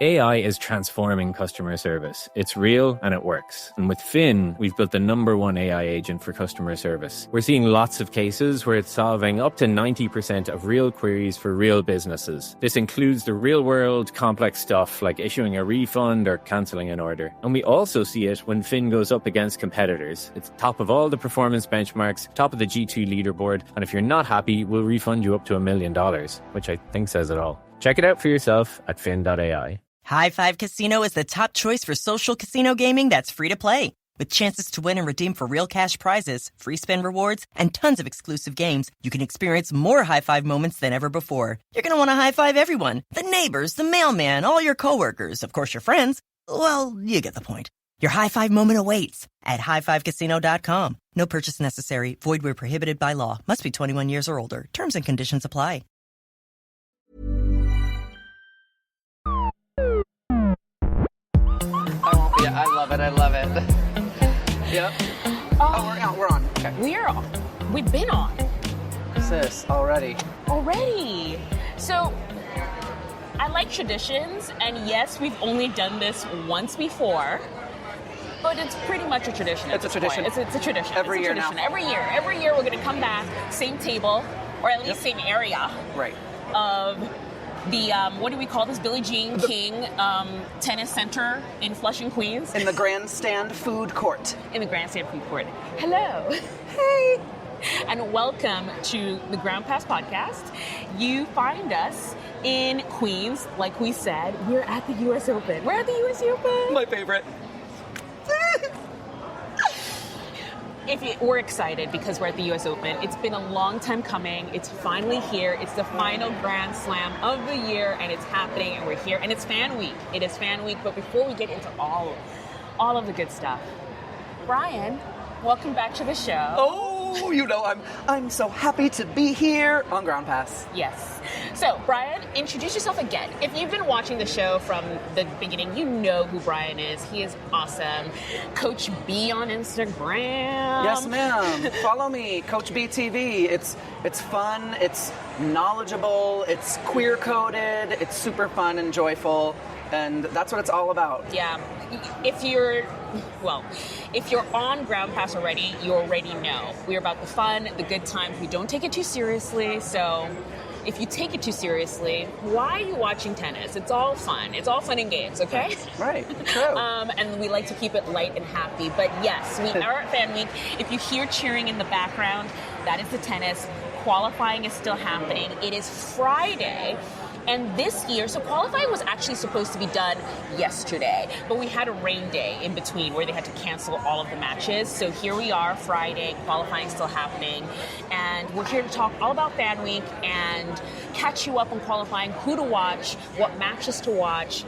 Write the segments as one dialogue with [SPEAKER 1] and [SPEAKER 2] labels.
[SPEAKER 1] AI is transforming customer service. It's real and it works. And with Finn, we've built the #1 AI agent for customer service. We're seeing lots of cases where it's solving up to 90% of real queries for real businesses. This includes the real-world complex stuff like issuing a refund or cancelling an order. And we also see it when Finn goes up against competitors. It's top of all the performance benchmarks, top of the G2 leaderboard, and if you're not happy, we'll refund you up to $1 million, which I think says it all. Check it out for yourself at fin.ai.
[SPEAKER 2] High Five Casino is the top choice for social casino gaming that's free to play. With chances to win and redeem for real cash prizes, free spin rewards, and tons of exclusive games, you can experience more high five moments than ever before. You're going to want to high five everyone. The neighbors, the mailman, all your coworkers, of course your friends. Well, you get the point. Your high five moment awaits at highfivecasino.com. No purchase necessary. Void where prohibited by law. Must be 21 years or older. Terms and conditions apply.
[SPEAKER 3] Yeah, I love it. Yep. We're on. Okay.
[SPEAKER 4] We're on. We've been on.
[SPEAKER 3] Sis, already.
[SPEAKER 4] So, I like traditions, and yes, we've only done this once before, but it's pretty much a tradition.
[SPEAKER 3] It's a tradition.
[SPEAKER 4] It's a tradition.
[SPEAKER 3] Every year now.
[SPEAKER 4] Every year we're going to come back, same table, or at least same area.
[SPEAKER 3] Right.
[SPEAKER 4] Of the, what do we call this? Billie Jean King Tennis Center in Flushing, Queens.
[SPEAKER 3] In the Grandstand Food Court.
[SPEAKER 4] Hello. Hey. And welcome to the Ground Pass Podcast. You find us in Queens, like we said. We're at the U.S. Open.
[SPEAKER 3] My favorite.
[SPEAKER 4] We're excited because we're at the U.S. Open. It's been a long time coming. It's finally here. It's the final Grand Slam of the year, and it's happening, and we're here. And it's Fan Week. It is Fan Week. But before we get into all of the good stuff, Brian, welcome back to the show.
[SPEAKER 3] Oh, I'm so happy to be here on Ground Pass.
[SPEAKER 4] Yes. So, Brian, introduce yourself again. If you've been watching the show from the beginning, you know who Brian is. He is awesome. Coach B on Instagram.
[SPEAKER 3] Yes, ma'am. Follow me, Coach B TV. It's fun, it's knowledgeable, it's queer-coded, it's super fun and joyful, and that's what it's all about.
[SPEAKER 4] Yeah. If you're on Ground Pass already, you already know. We're about the fun, the good times. We don't take it too seriously, so if you take it too seriously, why are you watching tennis? It's all fun. It's all fun and games, okay?
[SPEAKER 3] Right, true.
[SPEAKER 4] And we like to keep it light and happy. But yes, we are at Fan Week. If you hear cheering in the background, that is the tennis. Qualifying is still happening. It is Friday. And this year, so qualifying was actually supposed to be done yesterday, but we had a rain day in between where they had to cancel all of the matches. So here we are, Friday, qualifying still happening, and we're here to talk all about Fan Week and catch you up on qualifying, who to watch, what matches to watch,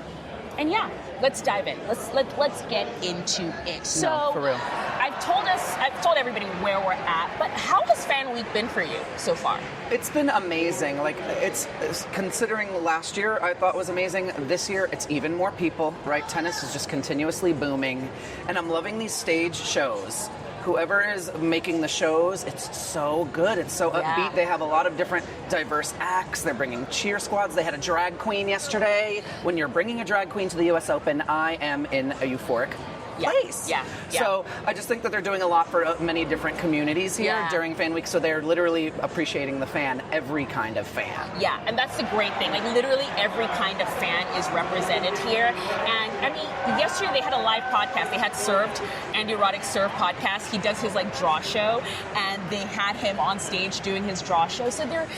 [SPEAKER 4] and yeah, let's dive in. Let's get into it. So,
[SPEAKER 3] for real.
[SPEAKER 4] I've told everybody where we're at, but how has Fan Week been for you so far?
[SPEAKER 3] It's been amazing. Like, it's considering last year I thought was amazing. This year it's even more people, right? Tennis is just continuously booming, and I'm loving these stage shows. Whoever is making the shows, it's so good. It's so upbeat. They have a lot of different diverse acts. They're bringing cheer squads. They had a drag queen yesterday. When you're bringing a drag queen to the U.S. Open, I am in a euphoric place.
[SPEAKER 4] Yeah.
[SPEAKER 3] So I just think that they're doing a lot for many different communities here during Fan Week. So they're literally appreciating the fan, every kind of fan.
[SPEAKER 4] Yeah, and that's the great thing. Like, literally every kind of fan is represented here. And I mean, yesterday they had a live podcast. They had Served, Andy Roddick's Serve podcast. He does his draw show, and they had him on stage doing his draw show. So they're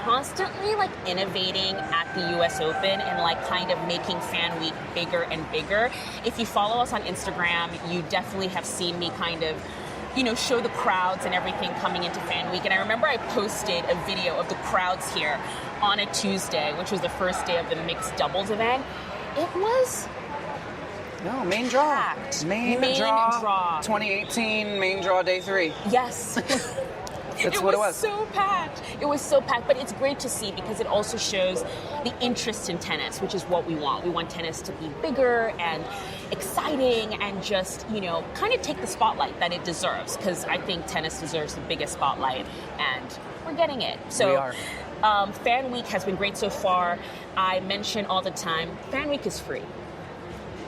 [SPEAKER 4] constantly innovating at the US Open and kind of making Fan Week bigger and bigger. If you follow us on Instagram, you definitely have seen me kind of, show the crowds and everything coming into Fan Week. And I remember I posted a video of the crowds here on a Tuesday, which was the first day of the mixed doubles event. It was
[SPEAKER 3] main draw.
[SPEAKER 4] packed.
[SPEAKER 3] Main draw. 2018, main draw day 3.
[SPEAKER 4] Yes.
[SPEAKER 3] That's what it was.
[SPEAKER 4] It was so packed, but it's great to see because it also shows the interest in tennis, which is what we want. We want tennis to be bigger and exciting and just, kind of take the spotlight that it deserves, because I think tennis deserves the biggest spotlight, and we're getting it. So
[SPEAKER 3] we are.
[SPEAKER 4] Fan Week has been great so far. I mention all the time, Fan Week is free.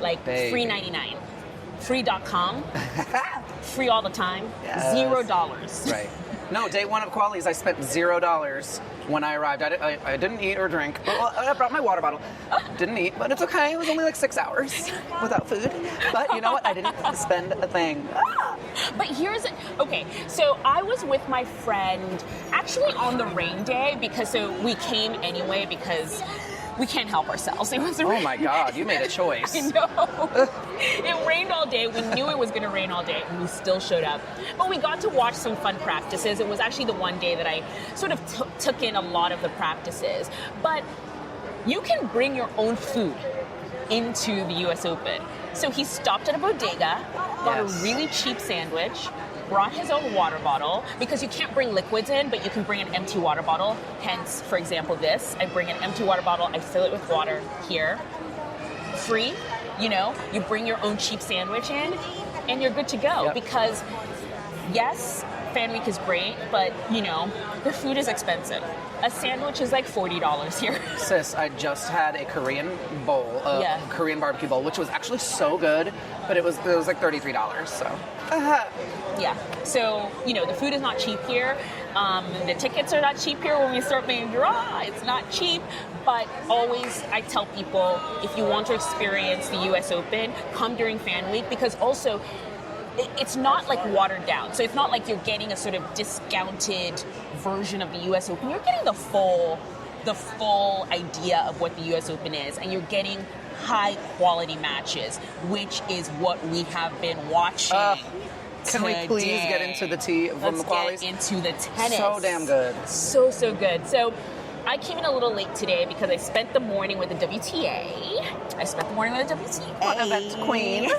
[SPEAKER 4] Like, free 99. Free.com. Free all the time.
[SPEAKER 3] Yes.
[SPEAKER 4] $0.
[SPEAKER 3] Right. No, day one of Qualies, I spent $0 when I arrived. I didn't eat or drink. Well, I brought my water bottle. Didn't eat, but it's okay. It was only like 6 hours without food. But you know what? I didn't spend a thing.
[SPEAKER 4] But okay, so I was with my friend actually on the rain day so we came anyway because we can't help ourselves. It was
[SPEAKER 3] oh my God, you made a choice.
[SPEAKER 4] I know. It rained all day. We knew it was going to rain all day, and we still showed up. But we got to watch some fun practices. It was actually the one day that I sort of took in a lot of the practices. But you can bring your own food into the U.S. Open. So he stopped at a bodega, got a really cheap sandwich, brought his own water bottle, because you can't bring liquids in, but you can bring an empty water bottle. Hence, for example, this. I bring an empty water bottle, I fill it with water here. Free, you bring your own cheap sandwich in, and you're good to go.
[SPEAKER 3] Yep.
[SPEAKER 4] Because, yes, Fan Week is great, but, the food is expensive. A sandwich is like $40 here.
[SPEAKER 3] Sis, I just had a Korean bowl, Korean barbecue bowl, which was actually so good, but it was like $33, so.
[SPEAKER 4] Yeah, so, the food is not cheap here. The tickets are not cheap here when we start making it's not cheap. But always, I tell people, if you want to experience the U.S. Open, come during Fan Week, because also, it's not like watered down. So it's not like you're getting a sort of discounted version of the U.S. Open. You're getting the full idea of what the U.S. Open is, and you're getting high quality matches, which is what we have been watching.
[SPEAKER 3] Can we please get into the tea from the Qualies?
[SPEAKER 4] Let's get into the tennis.
[SPEAKER 3] So damn good.
[SPEAKER 4] So good. So I came in a little late today because I spent the morning with the WTA.
[SPEAKER 3] Event queen.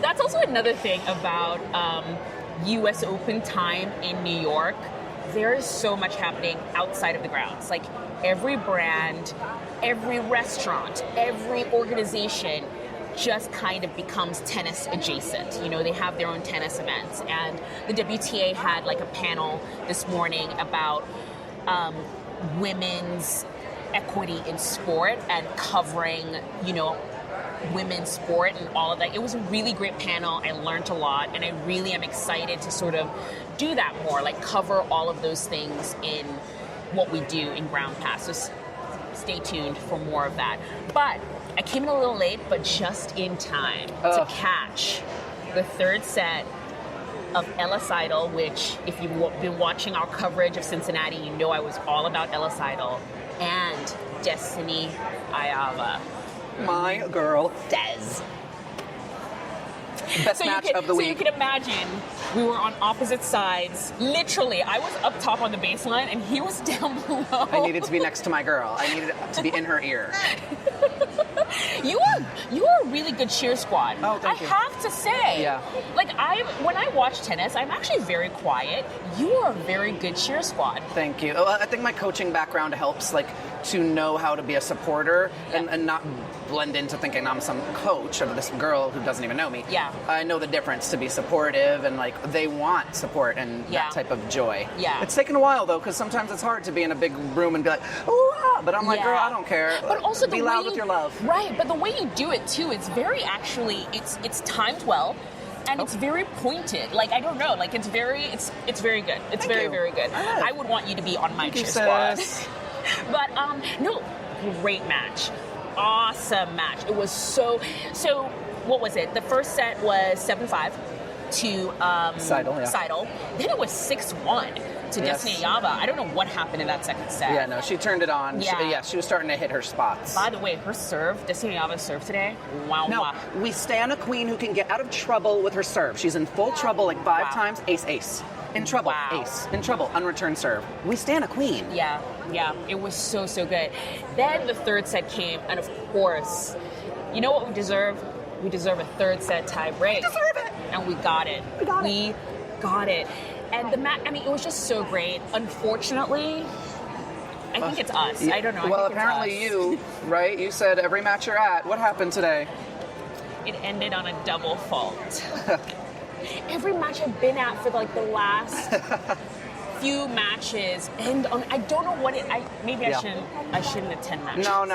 [SPEAKER 4] That's also another thing about U.S. Open time in New York. There is so much happening outside of the grounds. Like every brand, every restaurant, every organization just kind of becomes tennis adjacent. They have their own tennis events. And the WTA had like a panel this morning about women's equity in sport and covering, women's sport and all of that. It was a really great panel. I learned a lot, and I really am excited to sort of do that more, like cover all of those things in what we do in Ground Pass. So stay tuned for more of that. But I came in a little late, but just in time to catch the third set of Ellis Idol, which, if you've been watching our coverage of Cincinnati, you know I was all about Ellis Idol, and Destiny Ayava.
[SPEAKER 3] My girl.
[SPEAKER 4] Des.
[SPEAKER 3] Best match of the week.
[SPEAKER 4] So you can imagine, we were on opposite sides. Literally, I was up top on the baseline, and he was down below.
[SPEAKER 3] I needed to be next to my girl. I needed to be in her ear.
[SPEAKER 4] You are a really good cheer squad.
[SPEAKER 3] Oh, thank you.
[SPEAKER 4] I have to say.
[SPEAKER 3] Yeah.
[SPEAKER 4] Like, when I watch tennis, I'm actually very quiet. You are a very good cheer squad.
[SPEAKER 3] Thank you. I think my coaching background helps, like, to know how to be a supporter and not blend into thinking I'm some coach of this girl who doesn't even know me.
[SPEAKER 4] Yeah.
[SPEAKER 3] I know the difference to be supportive, and, like, they want support and that type of joy.
[SPEAKER 4] Yeah.
[SPEAKER 3] It's taken a while, though, because sometimes it's hard to be in a big room and be like, oh, but I'm like, girl, I don't care.
[SPEAKER 4] But also
[SPEAKER 3] be loud with your love.
[SPEAKER 4] Right, but the way you do it, too, it's very it's timed well. And it's very pointed. Like, I don't know. Like, it's very good. It's very good. I would want you to be on my cheer squad. But, no, great match. Awesome match. It was so, what was it? The first set was 7-5 to Seidel. Then it was 6-1 to Destiny Ayava. I don't know what happened in that second set.
[SPEAKER 3] Yeah, no, she turned it on.
[SPEAKER 4] Yeah.
[SPEAKER 3] She was starting to hit her spots.
[SPEAKER 4] By the way, her serve, Destiny Ayava's serve today, wow.
[SPEAKER 3] No, we stand a queen who can get out of trouble with her serve. She's in full trouble like 5 times, ace. In trouble, ace. In trouble, unreturned serve. We stand a queen.
[SPEAKER 4] Yeah. It was so good. Then the third set came, and of course, you know what we deserve? We deserve a third set tie break.
[SPEAKER 3] We deserve it.
[SPEAKER 4] And we got it. We got it. And the match, it was just so great. Unfortunately, I think it's us. I don't know.
[SPEAKER 3] Well, apparently you, right? You said every match you're at. What happened today?
[SPEAKER 4] It ended on a double fault. Every match I've been at for like the last few matches, and I don't know what it. I shouldn't attend matches.
[SPEAKER 3] No.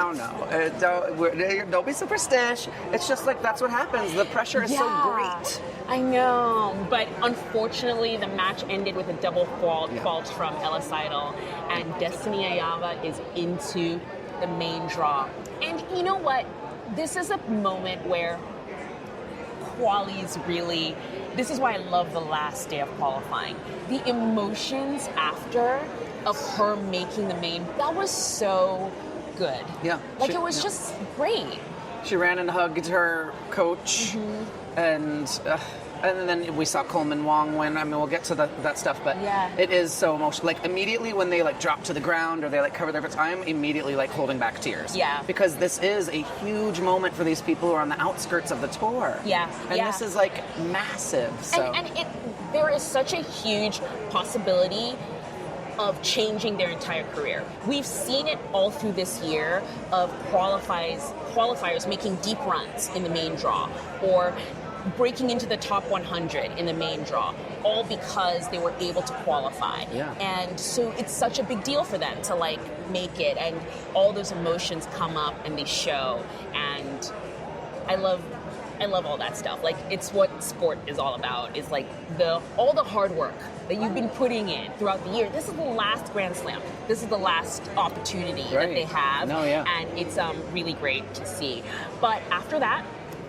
[SPEAKER 3] Don't be superstitious. It's just like that's what happens. The pressure is so great.
[SPEAKER 4] I know, but unfortunately, the match ended with a double fault from Ella Seidel, and Destiny Ayava is into the main draw. And you know what? This is a moment where quali's really. This is why I love the last day of qualifying. The emotions after of her making the main, that was so good.
[SPEAKER 3] Yeah.
[SPEAKER 4] Like it was just great.
[SPEAKER 3] She ran and hugged her coach, and then we saw Coleman Wong win. I mean, we'll get to that stuff, but it is so emotional. Like immediately when they like drop to the ground or they like cover their face, I'm immediately like holding back tears.
[SPEAKER 4] Yeah.
[SPEAKER 3] Because this is a huge moment for these people who are on the outskirts of the tour.
[SPEAKER 4] Yeah.
[SPEAKER 3] And this is like massive. So.
[SPEAKER 4] And there is such a huge possibility of changing their entire career. We've seen it all through this year of qualifiers making deep runs in the main draw or breaking into the top 100 in the main draw, all because they were able to qualify.
[SPEAKER 3] Yeah.
[SPEAKER 4] And so it's such a big deal for them to like make it, and all those emotions come up and they show, and I love all that stuff. Like it's what sport is all about, is like all the hard work that you've been putting in throughout the year. This is the last Grand Slam. This is the last opportunity that they have. And it's really great to see. But after that,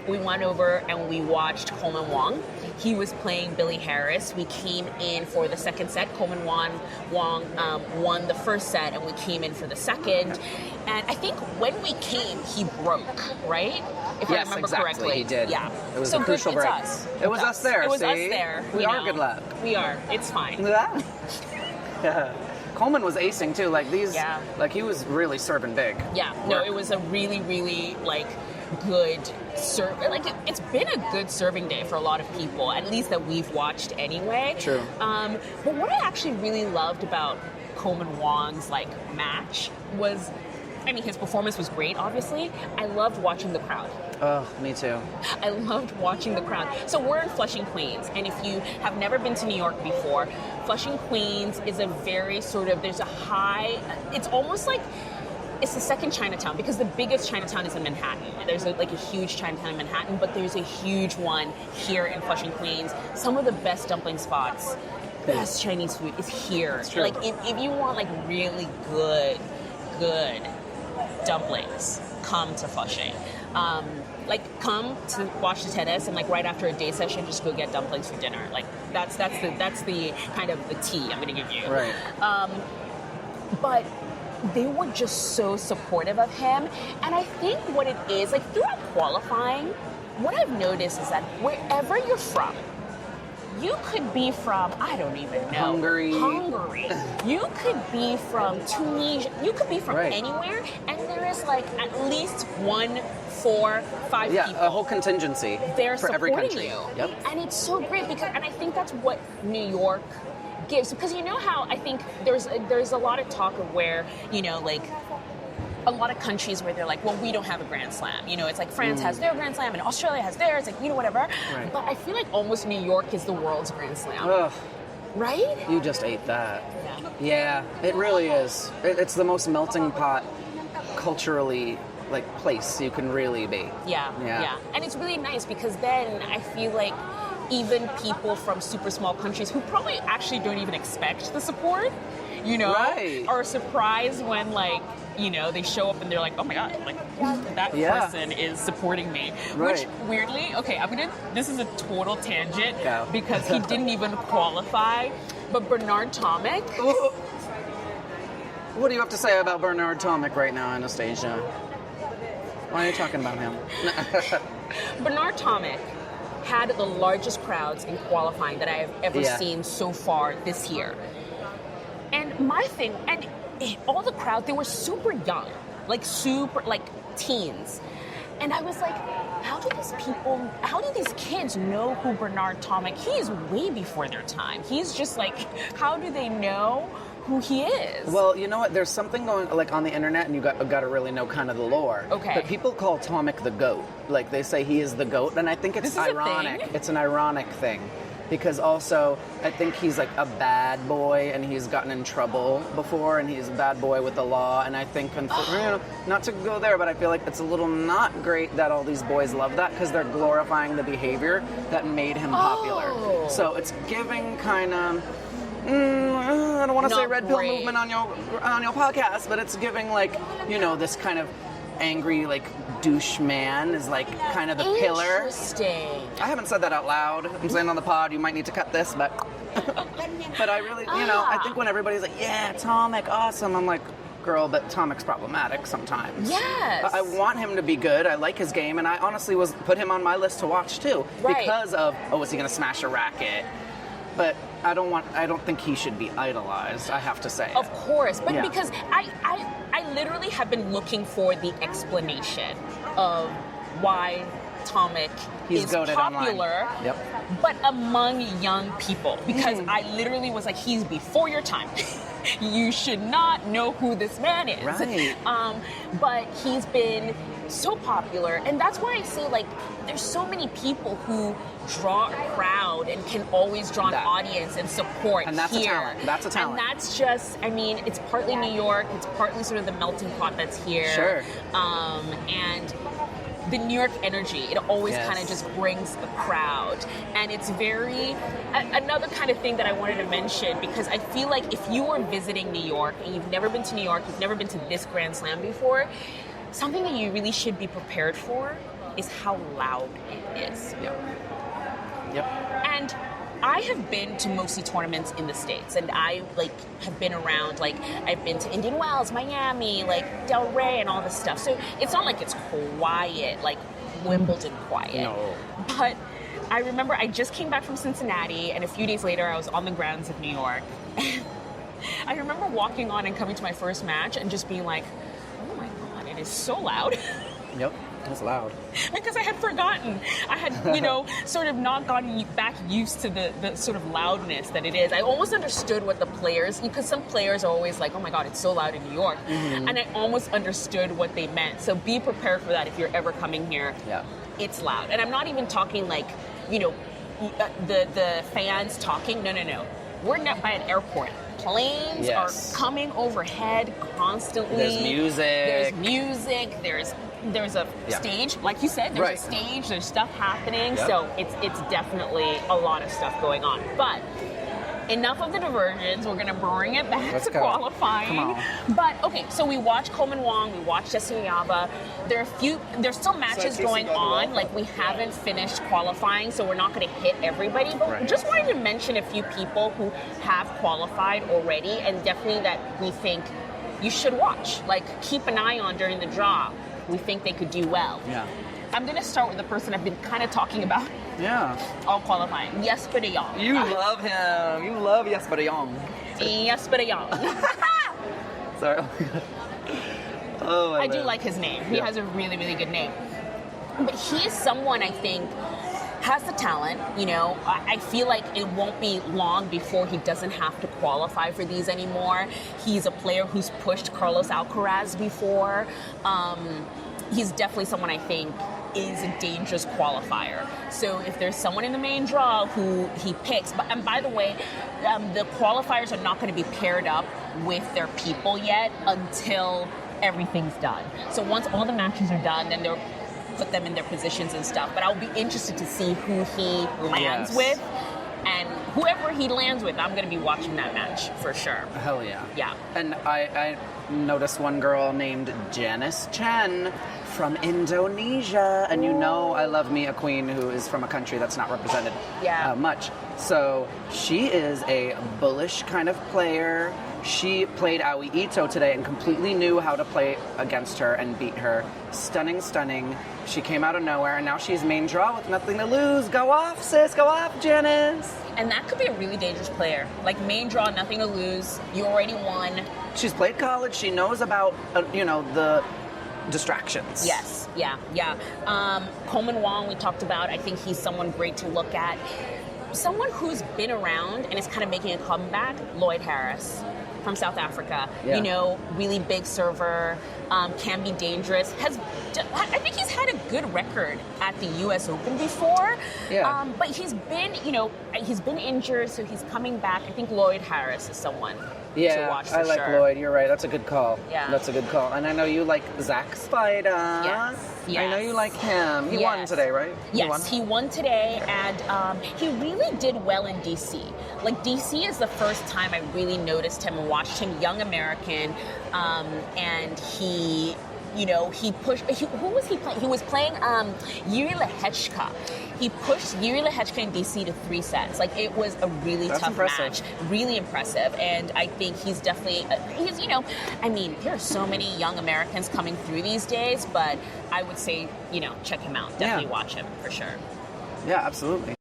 [SPEAKER 4] we went over and we watched Coleman Wong. He was playing Billy Harris. We came in for the second set. Coleman Wong won the first set, and we came in for the second. And I think when we came, he broke, right? If I remember correctly.
[SPEAKER 3] He did.
[SPEAKER 4] Yeah.
[SPEAKER 3] It was
[SPEAKER 4] so
[SPEAKER 3] a crucial break.
[SPEAKER 4] Us.
[SPEAKER 3] It was us there.
[SPEAKER 4] It was
[SPEAKER 3] see?
[SPEAKER 4] us there.
[SPEAKER 3] We are good luck.
[SPEAKER 4] We are. It's fine.
[SPEAKER 3] Yeah. Coleman was acing too. Like these. Yeah. Like he was really serving big.
[SPEAKER 4] Yeah. No, it was a really, really like good serve. Like it's been a good serving day for a lot of people, at least that we've watched anyway.
[SPEAKER 3] True.
[SPEAKER 4] But what I actually really loved about Coleman Wong's like match was, I mean, his performance was great, obviously. I loved watching the crowd.
[SPEAKER 3] Oh, me too.
[SPEAKER 4] I loved watching the crowd. So we're in Flushing, Queens, and if you have never been to New York before, Flushing, Queens is a very sort of, there's a high, it's almost like, it's the second Chinatown, because the biggest Chinatown is in Manhattan. There's a huge Chinatown in Manhattan, but there's a huge one here in Flushing, Queens. Some of the best dumpling spots, best Chinese food is here.
[SPEAKER 3] It's true.
[SPEAKER 4] Like if you want like really good dumplings, come to Flushing. Come to watch the tennis, and like right after a day session, just go get dumplings for dinner. Like that's the kind of the tea I'm gonna give you.
[SPEAKER 3] Right.
[SPEAKER 4] But they were just so supportive of him, and I think what it is, like throughout qualifying, what I've noticed is that wherever you're from, you could be from, I don't even know,
[SPEAKER 3] Hungary.
[SPEAKER 4] You could be from Tunisia. You could be from anywhere, and there is like at least 1, 4, 5 people.
[SPEAKER 3] Yeah, a whole contingency
[SPEAKER 4] They're
[SPEAKER 3] for every
[SPEAKER 4] supporting
[SPEAKER 3] country.
[SPEAKER 4] you.
[SPEAKER 3] Yep.
[SPEAKER 4] And it's so great and I think that's what New York gives, because you know how I think there's a lot of talk of where, you know, like a lot of countries where they're like, well, we don't have a Grand Slam. You know, it's like France has their Grand Slam and Australia has theirs, like, you know, whatever.
[SPEAKER 3] Right.
[SPEAKER 4] But I feel like almost New York is the world's Grand Slam.
[SPEAKER 3] Ugh.
[SPEAKER 4] Right?
[SPEAKER 3] You just ate that. Yeah, it really is. It's the most melting pot culturally place you can really be.
[SPEAKER 4] Yeah. And it's really nice because then I feel like even people from super small countries who probably actually don't even expect the support, you know, are surprised when they show up and they're like, oh my God, that person is supporting me.
[SPEAKER 3] Right.
[SPEAKER 4] Which weirdly, this is a total tangent because he didn't even qualify, but Bernard Tomic.
[SPEAKER 3] What do you have to say about Bernard Tomic right now, Anastasia? Why are you talking about him?
[SPEAKER 4] Bernard Tomic had the largest crowds in qualifying that I have ever seen so far this year. And my thing, and all the crowd, they were super young, like teens. And I was like, how do these kids know who Bernard Tomic? He is way before their time. He's just like, how do they know who he is?
[SPEAKER 3] Well, you know what? There's something going on the internet, and you got to really know kind of the lore.
[SPEAKER 4] Okay.
[SPEAKER 3] But people call Tomic the GOAT. Like they say he is the GOAT, and I think it's ironic. It's an ironic thing because also I think he's like a bad boy and he's gotten in trouble before, and he's a bad boy with the law. And I think, not to go there, but I feel like it's a little not great that all these boys love that because they're glorifying the behavior that made him popular. So it's giving kind of. I don't want to say red pill movement on your podcast, but it's giving like, this kind of angry like douche man is like kind of the pillar.
[SPEAKER 4] Interesting.
[SPEAKER 3] I haven't said that out loud. I'm saying on the pod, you might need to cut this, but but I really, I think when everybody's like, yeah, Tomek, awesome, I'm like, girl, but Tomek's problematic sometimes.
[SPEAKER 4] Yes.
[SPEAKER 3] I want him to be good. I like his game, and I honestly put him on my list to watch too because of is he going to smash a racket? But I don't think he should be idolized, I have to say.
[SPEAKER 4] Of course, but because I literally have been looking for the explanation of why Tomek is popular, but among young people. Because I literally was like, he's before your time. You should not know who this man is.
[SPEAKER 3] Right.
[SPEAKER 4] But he's been so popular, and that's why I say, like, there's so many people who draw a crowd and can always draw an audience and support.
[SPEAKER 3] And that's
[SPEAKER 4] here.
[SPEAKER 3] a talent. That's a talent.
[SPEAKER 4] And that's just, it's partly New York, it's partly sort of the melting pot that's here.
[SPEAKER 3] Sure.
[SPEAKER 4] And the New York energy, it always kind of just brings a crowd. And it's very, another kind of thing that I wanted to mention, because I feel like if you were visiting New York and you've never been to New York, you've never been to this Grand Slam before, something that you really should be prepared for is how loud it is.
[SPEAKER 3] Yep.
[SPEAKER 4] And I have been to mostly tournaments in the States, and I have been around, I've been to Indian Wells, Miami, Del Rey and all this stuff. So it's not like it's quiet, like Wimbledon quiet.
[SPEAKER 3] No.
[SPEAKER 4] But I remember I just came back from Cincinnati, and a few days later I was on the grounds of New York. I remember walking on and coming to my first match and just being like, oh my God, it is so loud.
[SPEAKER 3] Yep. That's loud.
[SPEAKER 4] Because I had forgotten. I had, sort of not gotten back used to the sort of loudness that it is. I almost understood what the players, because some players are always like, oh my God, it's so loud in New York. Mm-hmm. And I almost understood what they meant. So be prepared for that if you're ever coming here.
[SPEAKER 3] Yeah.
[SPEAKER 4] It's loud. And I'm not even talking the fans talking. No. We're not by an airport. Planes are coming overhead constantly.
[SPEAKER 3] There's music.
[SPEAKER 4] There's a stage, like you said, there's a stage, there's stuff happening, so it's definitely a lot of stuff going on. But enough of the diversions, we're gonna bring it back to qualifying.
[SPEAKER 3] Come on.
[SPEAKER 4] But okay, so we watched Coleman Wong, we watched Jesse Oyaba. There's still matches going on, we haven't finished qualifying, so we're not gonna hit everybody, but just wanted to mention a few people who have qualified already, and definitely that we think you should watch. Keep an eye on during the draw. We think they could do well.
[SPEAKER 3] Yeah.
[SPEAKER 4] I'm going to start with the person I've been kind of talking about.
[SPEAKER 3] Yeah.
[SPEAKER 4] All qualifying. Jesper de Jong.
[SPEAKER 3] You love him. You love Jesper de Jong.
[SPEAKER 4] Jesper de Jong.
[SPEAKER 3] Sorry.
[SPEAKER 4] I do like his name. He has a really, really good name. But he is someone I think has the talent. I feel like it won't be long before he doesn't have to qualify for these anymore. He's a player who's pushed Carlos Alcaraz before. He's definitely someone I think is a dangerous qualifier. So if there's someone in the main draw who he picks, and by the way, the qualifiers are not going to be paired up with their people yet until everything's done. So once all the matches are done, then they'll put them in their positions and stuff. But I'll be interested to see who he lands with. And whoever he lands with, I'm going to be watching that match for sure.
[SPEAKER 3] Hell yeah.
[SPEAKER 4] Yeah.
[SPEAKER 3] And I noticed one girl named Janice Chen from Indonesia. And I love me a queen who is from a country that's not represented much. So she is a bullish kind of player. She played Aoi Ito today and completely knew how to play against her and beat her. Stunning. She came out of nowhere, and now she's main draw with nothing to lose. Go off, sis. Go off, Janice.
[SPEAKER 4] And that could be a really dangerous player. Main draw, nothing to lose. You already won.
[SPEAKER 3] She's played college. She knows about, the distractions.
[SPEAKER 4] Yes. Yeah. Coleman Wong, we talked about. I think he's someone great to look at. Someone who's been around and is kind of making a comeback, Lloyd Harris from South Africa.
[SPEAKER 3] Yeah.
[SPEAKER 4] Really big server, can be dangerous, has I think he's had a good record at the U.S. Open before.
[SPEAKER 3] Yeah.
[SPEAKER 4] But he's been, he's been injured, so he's coming back. I think Lloyd Harris is someone to watch for
[SPEAKER 3] I like
[SPEAKER 4] sure.
[SPEAKER 3] Lloyd. You're right. That's a good call.
[SPEAKER 4] Yeah.
[SPEAKER 3] That's a good call. And I know you like Zach Spider.
[SPEAKER 4] Yes.
[SPEAKER 3] I know you like him. He won today, right?
[SPEAKER 4] Yes, he won today, and he really did well in D.C. Like, D.C. is the first time I really noticed him and watched him, young American, and he... he pushed. Who was he playing? He was playing Yuri Lehechka. He pushed Yuri Lehechka in DC to 3 sets. Like, it was a really tough match. Really impressive. And I think he's definitely, there are so many young Americans coming through these days, but I would say, check him out. Definitely watch him for sure.
[SPEAKER 3] Yeah, absolutely.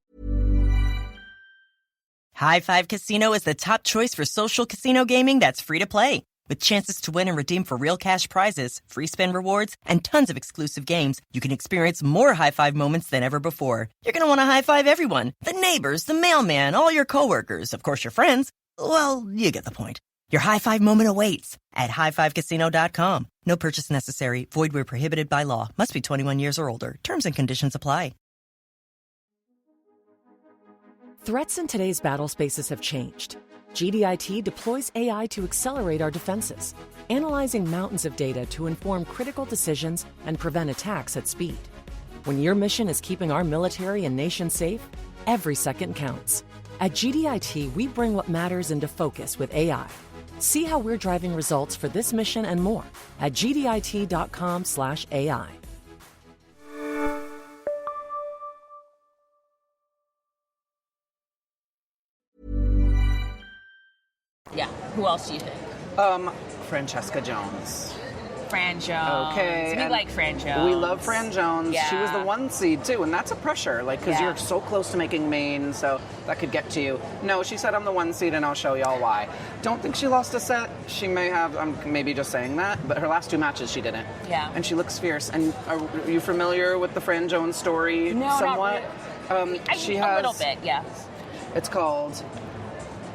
[SPEAKER 2] High Five Casino is the top choice for social casino gaming that's free to play. With chances to win and redeem for real cash prizes, free spin rewards, and tons of exclusive games, you can experience more high-five moments than ever before. You're going to want to high-five everyone. The neighbors, the mailman, all your coworkers, of course your friends. Well, you get the point. Your high-five moment awaits at highfivecasino.com. No purchase necessary. Void where prohibited by law. Must be 21 years or older. Terms and conditions apply.
[SPEAKER 5] Threats in today's battle spaces have changed. GDIT deploys AI to accelerate our defenses, analyzing mountains of data to inform critical decisions and prevent attacks at speed. When your mission is keeping our military and nation safe, every second counts. At GDIT, we bring what matters into focus with AI. See how we're driving results for this mission and more at gdit.com/AI.
[SPEAKER 4] Yeah. Who else do you think?
[SPEAKER 3] Francesca Jones.
[SPEAKER 4] Fran Jones.
[SPEAKER 3] Okay.
[SPEAKER 4] We like Fran Jones.
[SPEAKER 3] We love Fran Jones.
[SPEAKER 4] Yeah.
[SPEAKER 3] She was the 1 seed, too, and that's a pressure, because you're so close to making main, so that could get to you. No, she said I'm the 1 seed, and I'll show y'all why. Don't think she lost a set. She may have, I'm maybe just saying that, but her last 2 matches she didn't.
[SPEAKER 4] Yeah.
[SPEAKER 3] And she looks fierce. And are you familiar with the Fran Jones story?
[SPEAKER 4] No,
[SPEAKER 3] somewhat?
[SPEAKER 4] not really.
[SPEAKER 3] She
[SPEAKER 4] a
[SPEAKER 3] has,
[SPEAKER 4] little bit, yeah.
[SPEAKER 3] It's called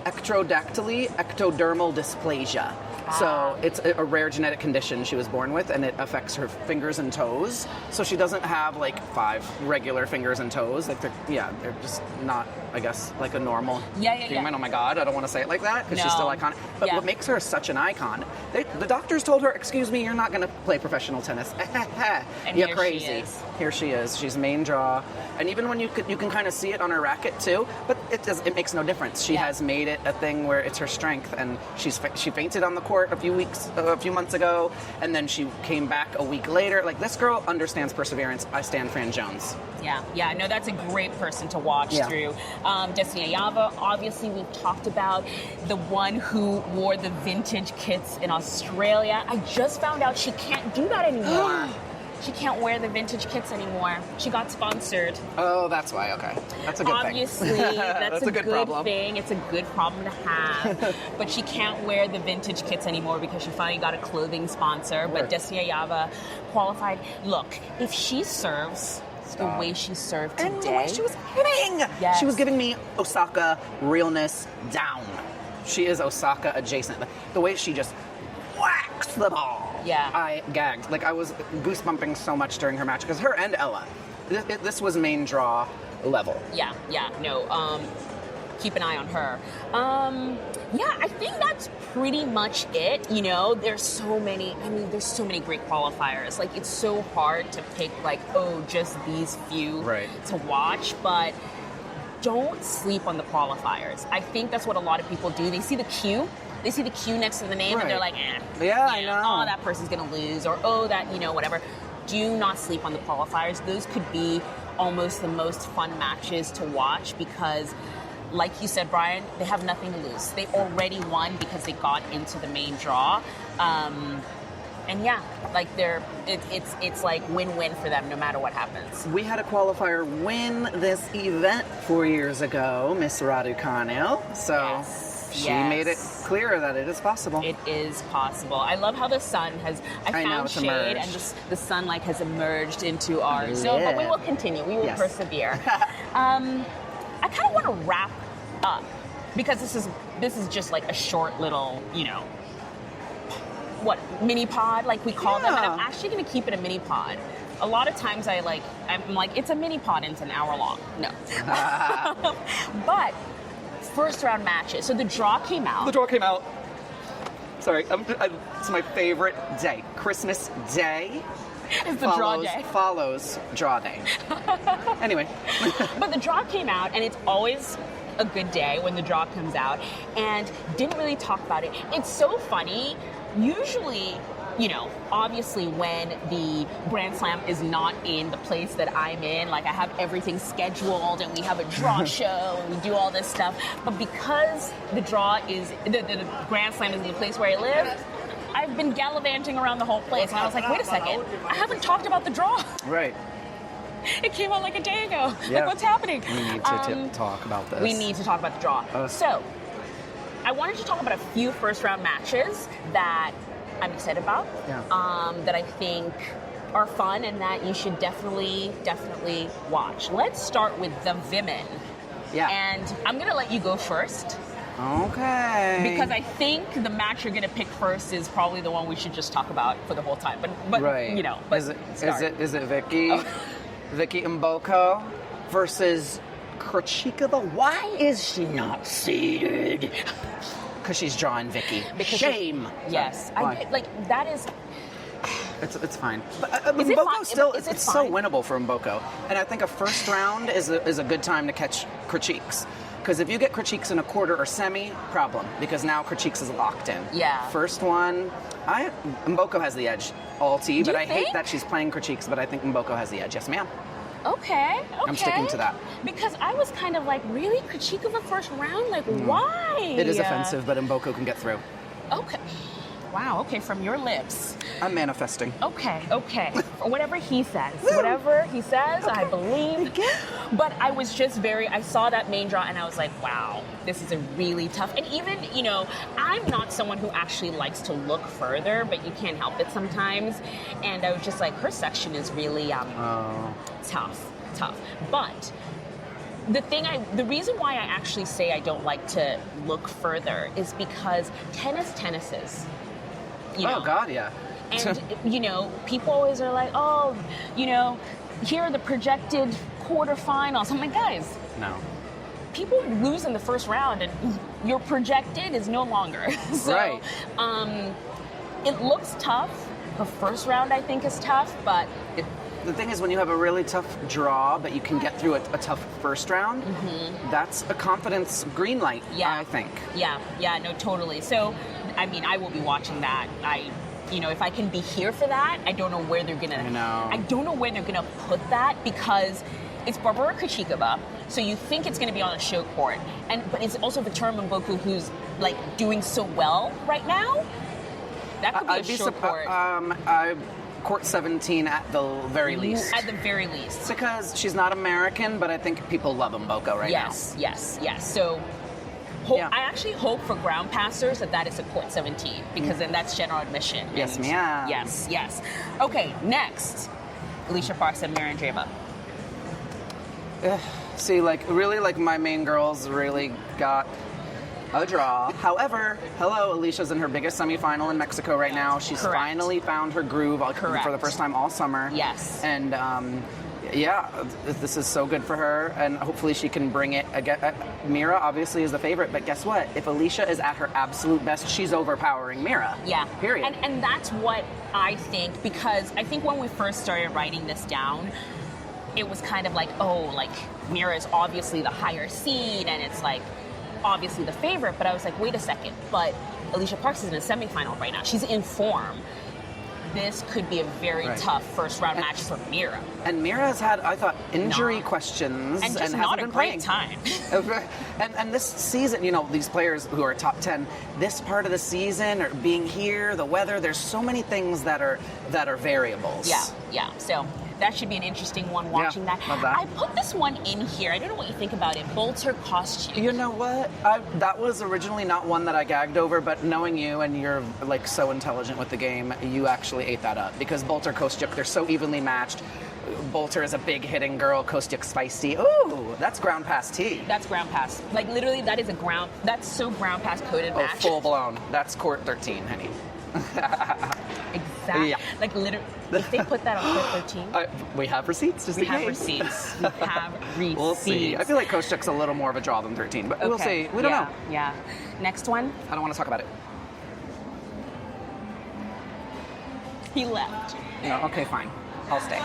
[SPEAKER 3] ectrodactyly ectodermal dysplasia. So it's a rare genetic condition she was born with, and it affects her fingers and toes. So she doesn't have 5 regular fingers and toes. They're just not, I guess, like a normal human.
[SPEAKER 4] Yeah.
[SPEAKER 3] Oh my God, I don't want to say it like that because she's still iconic. But what makes her such an icon? The doctors told her, "Excuse me, you're not going to play professional tennis."
[SPEAKER 4] And
[SPEAKER 3] you're
[SPEAKER 4] here
[SPEAKER 3] crazy.
[SPEAKER 4] she is.
[SPEAKER 3] Here she is. She's main draw, and even when you can kind of see it on her racket too. But it makes no difference. She has made it a thing where it's her strength, and she fainted on the court a few months ago, and then she came back a week later. Like, this girl understands perseverance. I stand Fran Jones.
[SPEAKER 4] Yeah, no, that's a great person to watch through. Destiny Ayava, obviously, we've talked about the one who wore the vintage kits in Australia. I just found out she can't do that anymore. She can't wear the vintage kits anymore. She got sponsored.
[SPEAKER 3] Oh, that's why. Okay. That's a good
[SPEAKER 4] Obviously,
[SPEAKER 3] thing.
[SPEAKER 4] that's a good
[SPEAKER 3] problem.
[SPEAKER 4] thing. It's a good problem to have. But she can't wear the vintage kits anymore because she finally got a clothing sponsor. But Destiny Ayava qualified. Look, if she serves the way she served today.
[SPEAKER 3] And the way she was hitting.
[SPEAKER 4] Yes.
[SPEAKER 3] She was giving me Osaka realness down. She is Osaka adjacent. The way she just whacks the ball.
[SPEAKER 4] Yeah.
[SPEAKER 3] I gagged. I was goosebumping so much during her match because her and Ella. This was main draw level.
[SPEAKER 4] Yeah. No, keep an eye on her. I think that's pretty much it. There's so many great qualifiers. It's so hard to pick, just these few to watch, but don't sleep on the qualifiers. I think that's what a lot of people do. They see the Q. They see the Q next to the name, and they're like,
[SPEAKER 3] Yeah, I know.
[SPEAKER 4] Oh, that person's going to lose, or, oh, that, whatever. Do not sleep on the qualifiers. Those could be almost the most fun matches to watch because, like you said, Brian, they have nothing to lose. They already won because they got into the main draw. It's like win-win for them no matter what happens.
[SPEAKER 3] We had a qualifier win this event 4 years ago, Miss Raducanu. So she made it clear that it is possible.
[SPEAKER 4] It is possible. I love how the sun has. I found shade,
[SPEAKER 3] emerged.
[SPEAKER 4] and the sun has emerged into our zone. But we will continue. We will persevere. I kind of want to wrap up because this is just a short little what, mini pod, like we call them, and
[SPEAKER 3] Yeah.
[SPEAKER 4] I'm actually going to keep it a mini pod. A lot of times I'm like, it's a mini pod and it's an hour long. No. But first round matches. So the draw came out.
[SPEAKER 3] The draw came out. Sorry, it's my favorite day. Christmas Day.
[SPEAKER 4] It's the draw day.
[SPEAKER 3] Follows draw day. Anyway.
[SPEAKER 4] But the draw came out, and it's always a good day when the draw comes out, and didn't really talk about it. It's so funny. Usually, you know, obviously when the Grand Slam is not in the place that I'm in, like I have everything scheduled and we have a draw show and we do all this stuff, but because the draw is, the Grand Slam is in the place where I live, I've been gallivanting around the whole place, and I was like, wait a second, I haven't talked about the draw.
[SPEAKER 3] Right.
[SPEAKER 4] It came out like a day ago.
[SPEAKER 3] Yeah.
[SPEAKER 4] Like, what's happening?
[SPEAKER 3] We need to talk about this.
[SPEAKER 4] We need to talk about the draw. So, I wanted to talk about a few first round matches that I'm excited about, that I think are fun and that you should definitely watch. Let's start with the women.
[SPEAKER 3] Yeah.
[SPEAKER 4] And I'm going to let you go first.
[SPEAKER 3] Okay.
[SPEAKER 4] Because I think the match you're going to pick first is probably the one we should just talk about for the whole time. But
[SPEAKER 3] right.
[SPEAKER 4] you know, but
[SPEAKER 3] is
[SPEAKER 4] start.
[SPEAKER 3] it Vicky? Oh. Vicky Mboko versus Krejcikova. Why is she not seeded? Because she's drawing Vicky. Shame.
[SPEAKER 4] Yes. That is...
[SPEAKER 3] It's fine. But
[SPEAKER 4] Is it
[SPEAKER 3] Mboko
[SPEAKER 4] fine?
[SPEAKER 3] still,
[SPEAKER 4] Is it
[SPEAKER 3] it's so
[SPEAKER 4] fine?
[SPEAKER 3] winnable for Mboko. And I think a first round is a good time to catch Krejcikova. Because if you get Krejcikova in a quarter or semi, problem. Because now Krejcikova is locked in.
[SPEAKER 4] Yeah.
[SPEAKER 3] First one, Mboko has the edge all T, but I hate
[SPEAKER 4] think?
[SPEAKER 3] that she's playing Krejcikova, but I think Mboko has the edge. Yes, ma'am.
[SPEAKER 4] Okay.
[SPEAKER 3] I'm sticking to that.
[SPEAKER 4] Because I was kind of like, really? Krejcikova first round? Like, why?
[SPEAKER 3] It is offensive, but Mboko can get through.
[SPEAKER 4] Okay. Wow, okay, from your lips.
[SPEAKER 3] I'm manifesting.
[SPEAKER 4] Okay. Whatever he says. Whatever he says, I believe. But I was just I saw that main draw and I was like, wow, this is a really tough. And even, you know, I'm not someone who actually likes to look further, but you can't help it sometimes. And I was just like, her section is really tough. But the reason why I actually say I don't like to look further is because tennises. You know,
[SPEAKER 3] Oh, God, yeah.
[SPEAKER 4] and, you know, people always are like, oh, you know, here are the projected quarterfinals. I'm like, guys,
[SPEAKER 3] No.
[SPEAKER 4] people lose in the first round and your projected is no longer. So,
[SPEAKER 3] Right.
[SPEAKER 4] It looks tough. Her first round, I think, is tough, but...
[SPEAKER 3] The thing is, when you have a really tough draw, but you can get through a tough first round, that's a confidence green light, I think.
[SPEAKER 4] Yeah, no, totally. So, I mean, I will be watching that. You know, if I can be here for that, I don't know where they're gonna. I don't know where they're gonna put that because it's Barbara Krejcikova, so you think it's gonna be on a show court, but it's also Victoria Mboko who's like doing so well right now. That could be a show court.
[SPEAKER 3] Court 17 at the very least.
[SPEAKER 4] At the very least.
[SPEAKER 3] Because she's not American, but I think people love Mboko right now.
[SPEAKER 4] Yes. So. I actually hope for ground passers that is a court 17 because then that's general admission.
[SPEAKER 3] Yes, ma'am.
[SPEAKER 4] Yes. Okay, next, Alicia Parks and Mira Andreeva.
[SPEAKER 3] See, really, my main girls really got a draw. However, Alicia's in her biggest semifinal in Mexico right now. She's finally found her groove for the first time all summer.
[SPEAKER 4] Yes.
[SPEAKER 3] And this is so good for her, and hopefully she can bring it again. Mira obviously is the favorite, but guess what? If Alicia is at her absolute best, she's overpowering Mira.
[SPEAKER 4] Yeah.
[SPEAKER 3] Period.
[SPEAKER 4] And that's what I think, because I think when we first started writing this down, it was kind of like, Mira is obviously the higher seed, and it's like obviously the favorite, but I was like, wait a second, but Alicia Parks is in a semifinal right now. She's in form. This could be a very tough first round match for Mira.
[SPEAKER 3] And Mira has had, I thought, injury questions
[SPEAKER 4] and just
[SPEAKER 3] hasn't
[SPEAKER 4] not
[SPEAKER 3] been
[SPEAKER 4] a great
[SPEAKER 3] playing.
[SPEAKER 4] time.
[SPEAKER 3] and this season, you know, these players who are top 10, this part of the season, or being here, the weather, there's so many things that are variables.
[SPEAKER 4] Yeah. So that should be an interesting one watching that.
[SPEAKER 3] Love that.
[SPEAKER 4] I put this one in here. I don't know what you think about it. Bolter costume.
[SPEAKER 3] You know what? That was originally not one that I gagged over, but knowing you and you're so intelligent with the game, you actually ate that up. Because Bolter, Kostyuk, they're so evenly matched. Bolter is a big hitting girl, Kostyuk feisty. Ooh, that's ground pass T.
[SPEAKER 4] That's ground pass. Literally, that's so ground pass coded match.
[SPEAKER 3] Full blown. That's court 13, honey.
[SPEAKER 4] Exactly.
[SPEAKER 3] Yeah.
[SPEAKER 4] Like literally, if they put that on court 13,
[SPEAKER 3] We have receipts. Just
[SPEAKER 4] we
[SPEAKER 3] in
[SPEAKER 4] have
[SPEAKER 3] case.
[SPEAKER 4] receipts. We have receipts.
[SPEAKER 3] We'll see. I feel like Coach took's a little more of a draw than 13, but we'll see. We don't know.
[SPEAKER 4] Yeah. Next one.
[SPEAKER 3] I don't want to talk about it.
[SPEAKER 4] He left.
[SPEAKER 3] No, okay, fine. I'll stay.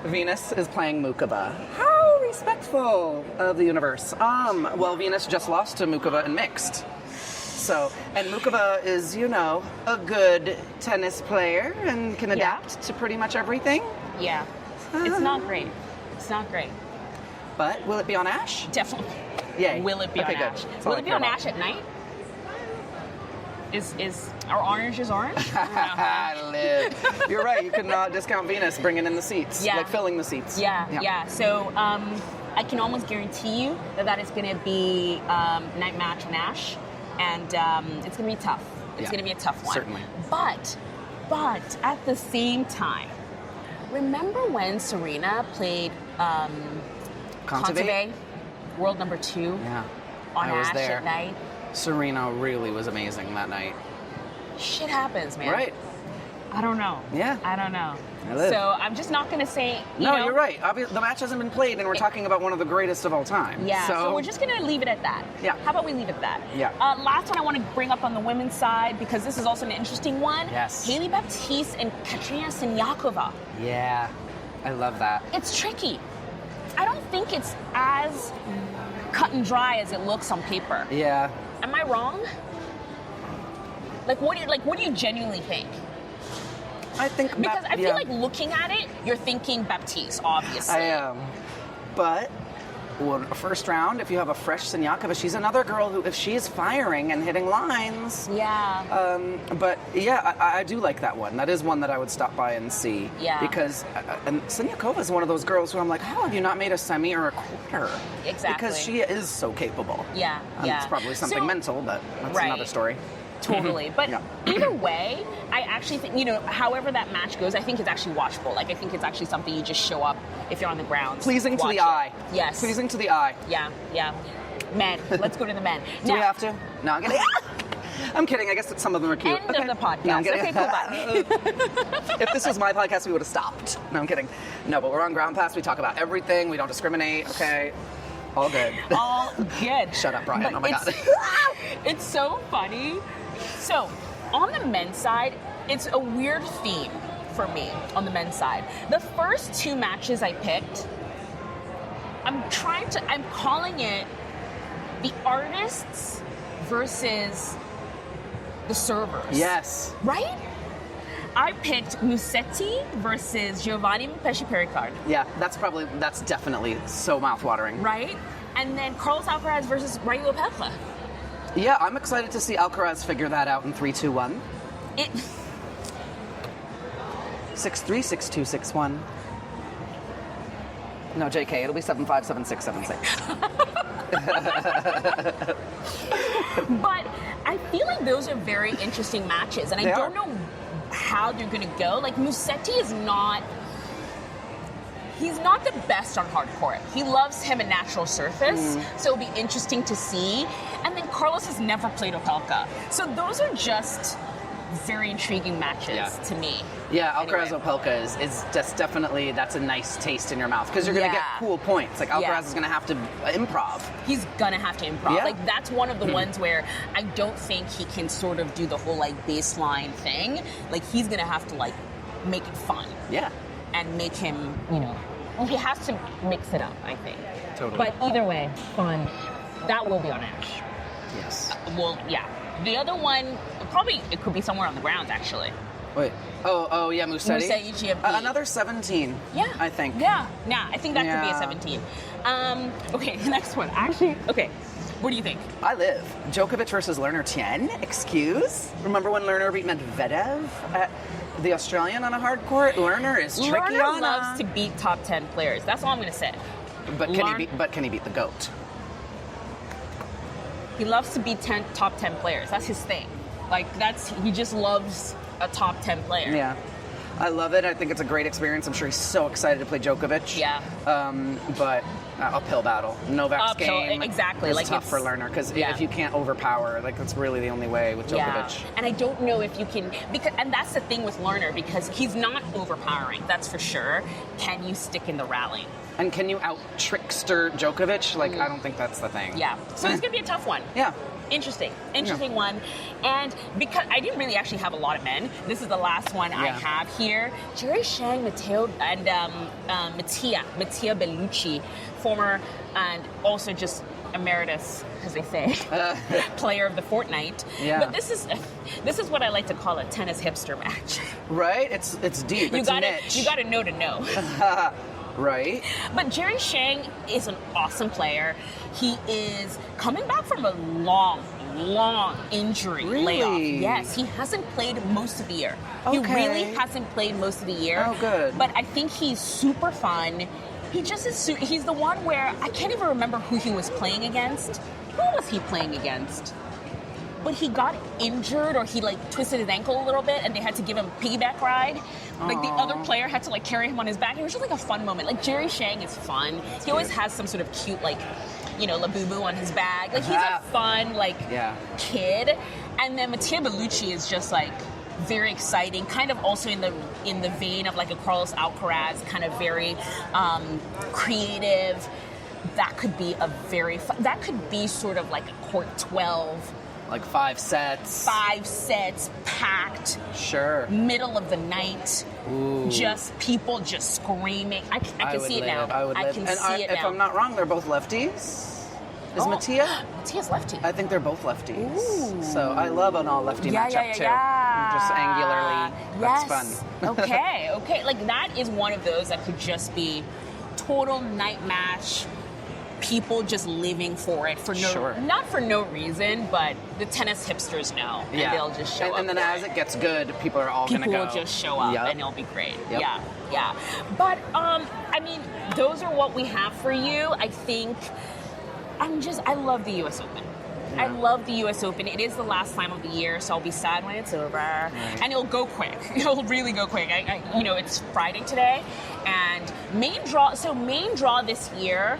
[SPEAKER 3] Venus is playing Mukova. How respectful of the universe. Well, Venus just lost to Mukova in mixed. So, and Mukova is, a good tennis player and can adapt to pretty much everything.
[SPEAKER 4] Yeah. It's not great. It's not great.
[SPEAKER 3] But will it be on Ash?
[SPEAKER 4] Definitely.
[SPEAKER 3] Yay.
[SPEAKER 4] Will it be
[SPEAKER 3] Okay,
[SPEAKER 4] on
[SPEAKER 3] good.
[SPEAKER 4] Ash?
[SPEAKER 3] That's all
[SPEAKER 4] Will
[SPEAKER 3] I
[SPEAKER 4] it be
[SPEAKER 3] care
[SPEAKER 4] on
[SPEAKER 3] about.
[SPEAKER 4] Ash at night? Is our orange is orange?
[SPEAKER 3] I live. You're right. You cannot discount Venus bringing in the seats.
[SPEAKER 4] Yeah.
[SPEAKER 3] Like filling the seats.
[SPEAKER 4] Yeah. So I can almost guarantee you that is going to be night match on Ash, and it's going to be tough. It's going to be a tough one.
[SPEAKER 3] Certainly.
[SPEAKER 4] But at the same time, remember when Serena played Kontaveit, world number 2,
[SPEAKER 3] Yeah.
[SPEAKER 4] on
[SPEAKER 3] I was
[SPEAKER 4] Ash
[SPEAKER 3] there.
[SPEAKER 4] at night?
[SPEAKER 3] Serena really was amazing that night.
[SPEAKER 4] Shit happens, man.
[SPEAKER 3] Right.
[SPEAKER 4] I don't know.
[SPEAKER 3] Yeah.
[SPEAKER 4] I don't know.
[SPEAKER 3] I live.
[SPEAKER 4] So I'm just not going to say.
[SPEAKER 3] You're right. The match hasn't been played, and we're talking about one of the greatest of all time.
[SPEAKER 4] Yeah. So we're just going to leave it at that.
[SPEAKER 3] Yeah.
[SPEAKER 4] How about we leave it at that?
[SPEAKER 3] Yeah.
[SPEAKER 4] Last one I want to bring up on the women's side, because this is also an interesting one.
[SPEAKER 3] Yes.
[SPEAKER 4] Haley Baptiste and Katrina Siniakova.
[SPEAKER 3] Yeah. I love that.
[SPEAKER 4] It's tricky. I don't think it's as cut and dry as it looks on paper.
[SPEAKER 3] Yeah.
[SPEAKER 4] Am I wrong? What do you genuinely think?
[SPEAKER 3] I think
[SPEAKER 4] Because I feel like looking at it, you're thinking Baptiste, obviously.
[SPEAKER 3] I am. But first round, if you have a fresh Siniakova, she's another girl who, if she's firing and hitting lines.
[SPEAKER 4] Yeah.
[SPEAKER 3] But yeah, I do like that one. That is one that I would stop by and see.
[SPEAKER 4] Yeah.
[SPEAKER 3] Because and Siniakova is one of those girls who I'm like, how have you not made a semi or a quarter?
[SPEAKER 4] Exactly.
[SPEAKER 3] Because she is so capable.
[SPEAKER 4] Yeah.
[SPEAKER 3] It's probably something mental, but that's
[SPEAKER 4] Right.
[SPEAKER 3] another story.
[SPEAKER 4] Totally. But
[SPEAKER 3] Yeah.
[SPEAKER 4] either way, I actually think, however that match goes, I think it's actually watchable. I think it's actually something you just show up if you're on the ground.
[SPEAKER 3] Pleasing to
[SPEAKER 4] watch
[SPEAKER 3] the
[SPEAKER 4] it.
[SPEAKER 3] eye.
[SPEAKER 4] Yes.
[SPEAKER 3] Pleasing to the eye.
[SPEAKER 4] Yeah. Men. Let's go to the men.
[SPEAKER 3] Do we have to? No, I'm kidding. I'm kidding. I guess that some of them are cute.
[SPEAKER 4] End of the podcast.
[SPEAKER 3] No, I'm kidding.
[SPEAKER 4] Okay, cool, bye.
[SPEAKER 3] If this was my podcast, we would have stopped. No, I'm kidding. No, but we're on Ground Pass. We talk about everything. We don't discriminate. Okay. All good.
[SPEAKER 4] All good.
[SPEAKER 3] Shut up, Brian.
[SPEAKER 4] But
[SPEAKER 3] Oh my God.
[SPEAKER 4] It's so funny. So, on the men's side, it's a weird theme for me on the men's side. The first 2 matches I picked, I'm calling it the artists versus the servers.
[SPEAKER 3] Yes.
[SPEAKER 4] Right? I picked Musetti versus Giovanni Pesci-Pericard.
[SPEAKER 3] Yeah, that's definitely so mouthwatering.
[SPEAKER 4] Right? And then Carlos Alcaraz versus Rayo Opelka.
[SPEAKER 3] Yeah, I'm excited to see Alcaraz figure that out in 3-2-1. 6-3, 6-2, 6-1. No, JK, it'll be 7-5, 7-6, 7-6.
[SPEAKER 4] But I feel like those are very interesting matches, and I don't know how they're going to go. Like, Musetti is not... He's not the best on hard court. He loves him a natural surface, so it'll be interesting to see. And then Carlos has never played Opelka. So those are just very intriguing matches to me.
[SPEAKER 3] Yeah, Alcaraz
[SPEAKER 4] Anyway.
[SPEAKER 3] Opelka is just definitely, that's a nice taste in your mouth because you're going to get cool points. Like Alcaraz is going to have to improv.
[SPEAKER 4] He's going to have to improv.
[SPEAKER 3] Yeah.
[SPEAKER 4] Like, that's one of the ones where I don't think he can sort of do the whole, baseline thing. Like, he's going to have to, make it fun.
[SPEAKER 3] Yeah.
[SPEAKER 4] And make him, he has to mix it up, I think.
[SPEAKER 3] Totally.
[SPEAKER 4] But either way, fun. That will be on Ash.
[SPEAKER 3] Yes.
[SPEAKER 4] Well, yeah. The other one, it could be somewhere on the ground, actually.
[SPEAKER 3] Wait. Oh, yeah, Musetti.
[SPEAKER 4] Musetti, GFP.
[SPEAKER 3] Another 17.
[SPEAKER 4] Yeah.
[SPEAKER 3] I think.
[SPEAKER 4] Yeah, I think that could be a 17. Okay, the next one. Actually, okay. What do you think?
[SPEAKER 3] I live. Djokovic versus Lerner Tien. Excuse? Remember when Lerner beat Medvedev at the Australian on a hard court? Lerner is tricky
[SPEAKER 4] Lerner
[SPEAKER 3] on
[SPEAKER 4] loves to beat top 10 players. That's all I'm going to say.
[SPEAKER 3] But can he beat the GOAT?
[SPEAKER 4] He loves to beat top 10 players. That's his thing. He just loves a top 10 player.
[SPEAKER 3] Yeah. I love it. I think it's a great experience. I'm sure he's so excited to play Djokovic.
[SPEAKER 4] Yeah.
[SPEAKER 3] But uphill battle. Novak's game
[SPEAKER 4] exactly.
[SPEAKER 3] is
[SPEAKER 4] like
[SPEAKER 3] tough for Lerner because if you can't overpower, like that's really the only way with Djokovic.
[SPEAKER 4] Yeah. And I don't know if you can, and that's the thing with Lerner, because he's not overpowering, that's for sure. Can you stick in the rally?
[SPEAKER 3] And can you out-trickster Djokovic? Like, I don't think that's the thing.
[SPEAKER 4] Yeah. So it's going to be a tough one.
[SPEAKER 3] Yeah.
[SPEAKER 4] Interesting one. And because I didn't really actually have a lot of men, this is the last one I have here. Jerry Shang, Matteo, and Mattia Bellucci, former and also just emeritus, as they say, player of the fortnight.
[SPEAKER 3] Yeah.
[SPEAKER 4] But this is what I like to call a tennis hipster match.
[SPEAKER 3] Right? It's deep. It's niche.
[SPEAKER 4] You got to know to know.
[SPEAKER 3] Right.
[SPEAKER 4] But Jerry Shang is an awesome player. He is coming back from a long injury layoff. Yes, he hasn't played most of the year.
[SPEAKER 3] Okay.
[SPEAKER 4] He really hasn't played most of the year.
[SPEAKER 3] Oh, good.
[SPEAKER 4] But I think he's super fun. He just is. He's the one where I can't even remember who he was playing against. Who was he playing against? But he got injured, or he like twisted his ankle a little bit, and they had to give him a piggyback ride. Like the other player had to like carry him on his back. It was just like a fun moment. Like Jerry Shang is fun. He always has some sort of cute like, Labubu on his bag. Like he's a fun kid. And then Mattia Bellucci is just like very exciting, kind of also in the vein of like a Carlos Alcaraz, kind of very creative. That could be that could be sort of like a court 12.
[SPEAKER 3] Like 5 sets.
[SPEAKER 4] 5 sets, packed.
[SPEAKER 3] Sure.
[SPEAKER 4] Middle of the night.
[SPEAKER 3] Ooh.
[SPEAKER 4] Just people just screaming. I can see it now.
[SPEAKER 3] I
[SPEAKER 4] can
[SPEAKER 3] and
[SPEAKER 4] see it
[SPEAKER 3] if
[SPEAKER 4] now.
[SPEAKER 3] I'm not wrong, they're both lefties. Is Mattia?
[SPEAKER 4] Mattia's lefty.
[SPEAKER 3] I think they're both lefties.
[SPEAKER 4] Ooh.
[SPEAKER 3] So I love an all lefty matchup too. Just angularly.
[SPEAKER 4] Yes.
[SPEAKER 3] That's fun.
[SPEAKER 4] Okay. Like that is one of those that could just be total night match. People just living for it not for no reason, but the tennis hipsters know, and they'll just show up.
[SPEAKER 3] And then as it gets good, people are all going to go.
[SPEAKER 4] People will just show up, and it'll be great.
[SPEAKER 3] Yep.
[SPEAKER 4] Yeah. But I mean, those are what we have for you. I think I love the U.S. Open. Yeah. I love the U.S. Open. It is the last time of the year, so I'll be sad when it's over. Right. And it'll go quick. It'll really go quick. It's Friday today, and main draw this year.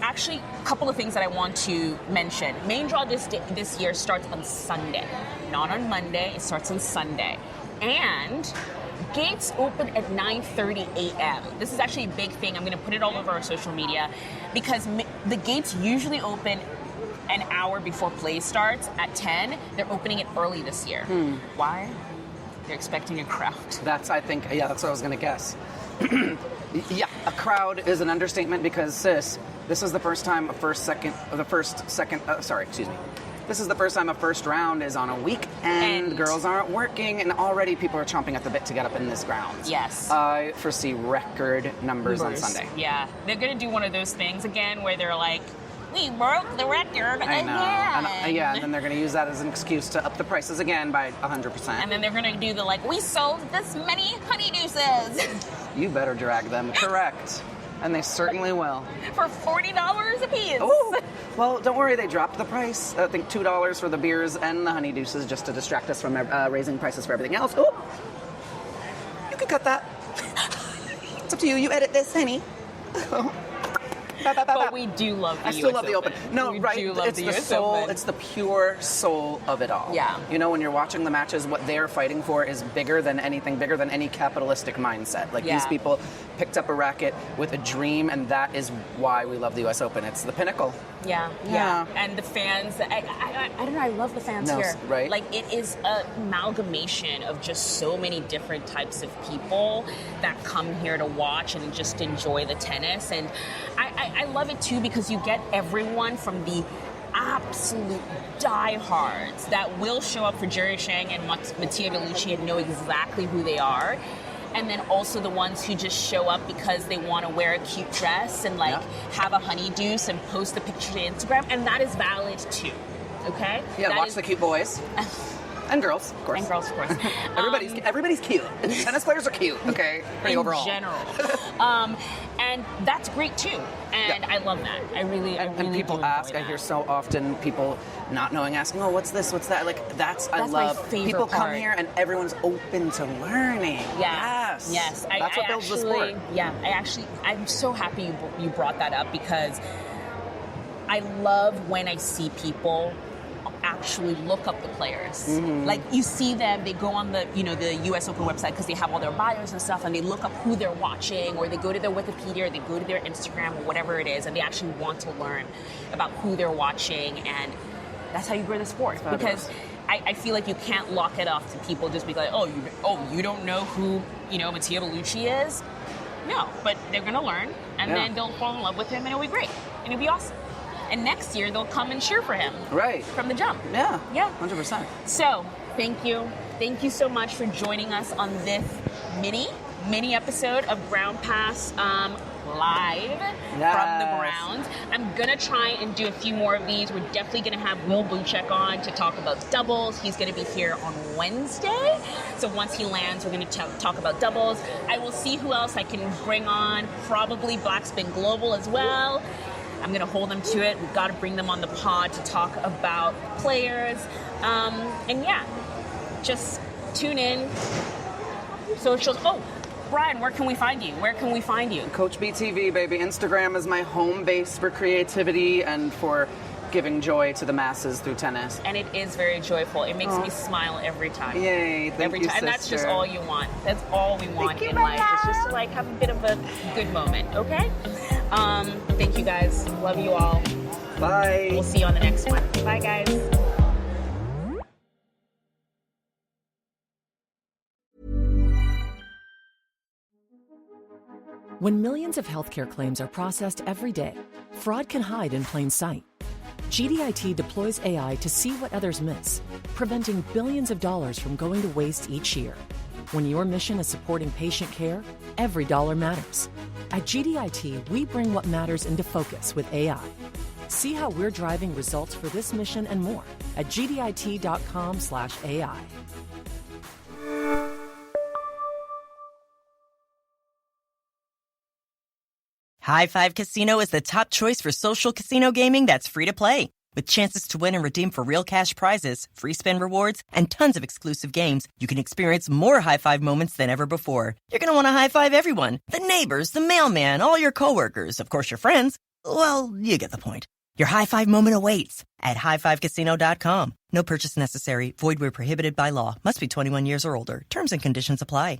[SPEAKER 4] Actually, a couple of things that I want to mention. Main draw this year starts on Sunday, not on Monday. It starts on Sunday, and gates open at 9:30 a.m. This is actually a big thing. I'm going to put it all over our social media because the gates usually open an hour before play starts at 10. They're opening it early this year. Why? They're expecting a crowd. That's
[SPEAKER 3] what I was going to guess. Yeah, a crowd is an understatement because, sis, this is the first time This is the first time a first round is on a week and girls aren't working, and already people are chomping at the bit to get up in this ground.
[SPEAKER 4] Yes.
[SPEAKER 3] I foresee record numbers on Sunday.
[SPEAKER 4] Yeah. They're going to do one of those things again where they're like, we broke the record
[SPEAKER 3] I know.
[SPEAKER 4] again.
[SPEAKER 3] And then they're going to use that as an excuse to up the prices again by 100%.
[SPEAKER 4] And then theyey're going to do the we sold this many honeydeuces.
[SPEAKER 3] You better drag them. Correct. And they certainly will.
[SPEAKER 4] For $40 a piece.
[SPEAKER 3] Oh, well, don't worry. They dropped the price. I think $2 for the beers and the honeydeuces just to distract us from raising prices for everything else. Oh, you could cut that. It's up to you. You edit this, honey.
[SPEAKER 4] But we do love the US Open.
[SPEAKER 3] I still love the Open. No,
[SPEAKER 4] we
[SPEAKER 3] right?
[SPEAKER 4] Do love
[SPEAKER 3] it's
[SPEAKER 4] the
[SPEAKER 3] the
[SPEAKER 4] US
[SPEAKER 3] soul.
[SPEAKER 4] Open.
[SPEAKER 3] It's the pure soul of it all.
[SPEAKER 4] Yeah.
[SPEAKER 3] When you're watching the matches, what they're fighting for is bigger than anything, bigger than any capitalistic mindset. These people picked up a racket with a dream, and that is why we love the US Open. It's the pinnacle.
[SPEAKER 4] Yeah. And the fans, I don't know, I love the fans here.
[SPEAKER 3] Right?
[SPEAKER 4] It is an amalgamation of just so many different types of people that come here to watch and just enjoy the tennis. And I love it too because you get everyone from the absolute diehards that will show up for Jerry Shang and Mattia Bellucci and know exactly who they are. And then also the ones who just show up because they want to wear a cute dress and have a honeydew and post a picture to Instagram. And that is valid too. Okay?
[SPEAKER 3] Yeah, watch the cute boys. And girls, of course.
[SPEAKER 4] And girls, of course.
[SPEAKER 3] Everybody's cute. Tennis players are cute, okay? Overall.
[SPEAKER 4] In general. And that's great too. And I love that. I really
[SPEAKER 3] people
[SPEAKER 4] do
[SPEAKER 3] ask,
[SPEAKER 4] enjoy
[SPEAKER 3] I hear
[SPEAKER 4] that.
[SPEAKER 3] so often people not knowing, asking, oh, what's this, what's that? Like, I
[SPEAKER 4] my
[SPEAKER 3] love.
[SPEAKER 4] favorite
[SPEAKER 3] People come
[SPEAKER 4] part.
[SPEAKER 3] here and everyone's open to learning.
[SPEAKER 4] Yes.
[SPEAKER 3] That's what builds the sport.
[SPEAKER 4] Yeah, I'm so happy you brought that up, because I love when I see people actually look up the players. Like, you see them, they go on the US Open website, because they have all their bios and stuff, and they look up who they're watching, or they go to their Wikipedia, or they go to their Instagram, or whatever it is, and they actually want to learn about who they're watching, and that's how you grow the sport. Because I feel like you can't lock it off to people just be like, you don't know who Matteo Bellucci is? No, but they're gonna learn, and then they'll fall in love with him, and it'll be great, and it'll be awesome. And next year, they'll come and cheer for him.
[SPEAKER 3] Right.
[SPEAKER 4] From the jump.
[SPEAKER 3] Yeah.
[SPEAKER 4] Yeah.
[SPEAKER 3] 100%.
[SPEAKER 4] So, thank you. Thank you so much for joining us on this mini episode of Ground Pass live from the ground. I'm going to try and do a few more of these. We're definitely going to have Will Buchek on to talk about doubles. He's going to be here on Wednesday. So once he lands, we're going to talk about doubles. I will see who else I can bring on. Probably Blackspin Global as well. I'm going to hold them to it. We've got to bring them on the pod to talk about players. And yeah, just tune in. Socials. Oh, Brian, where can we find you?
[SPEAKER 3] Coach B TV, baby. Instagram is my home base for creativity and for giving joy to the masses through tennis.
[SPEAKER 4] And it is very joyful. It makes me smile every time.
[SPEAKER 3] Yay, thank you,
[SPEAKER 4] time. And that's just all you want. That's all we want in life. It's just to have a bit of a good moment, okay? Thank you guys. Love you all.
[SPEAKER 3] Bye.
[SPEAKER 4] We'll see you on the next one. Bye, guys.
[SPEAKER 5] When millions of healthcare claims are processed every day, fraud can hide in plain sight. GDIT deploys AI to see what others miss, preventing billions of dollars from going to waste each year. When your mission is supporting patient care, every dollar matters. At GDIT, we bring what matters into focus with AI. See how we're driving results for this mission and more at gdit.com/AI.
[SPEAKER 2] High Five Casino is the top choice for social casino gaming that's free to play. With chances to win and redeem for real cash prizes, free spin rewards, and tons of exclusive games, you can experience more high-five moments than ever before. You're going to want to high-five everyone. The neighbors, the mailman, all your coworkers, of course your friends. Well, you get the point. Your high-five moment awaits at highfivecasino.com. No purchase necessary. Void where prohibited by law. Must be 21 years or older. Terms and conditions apply.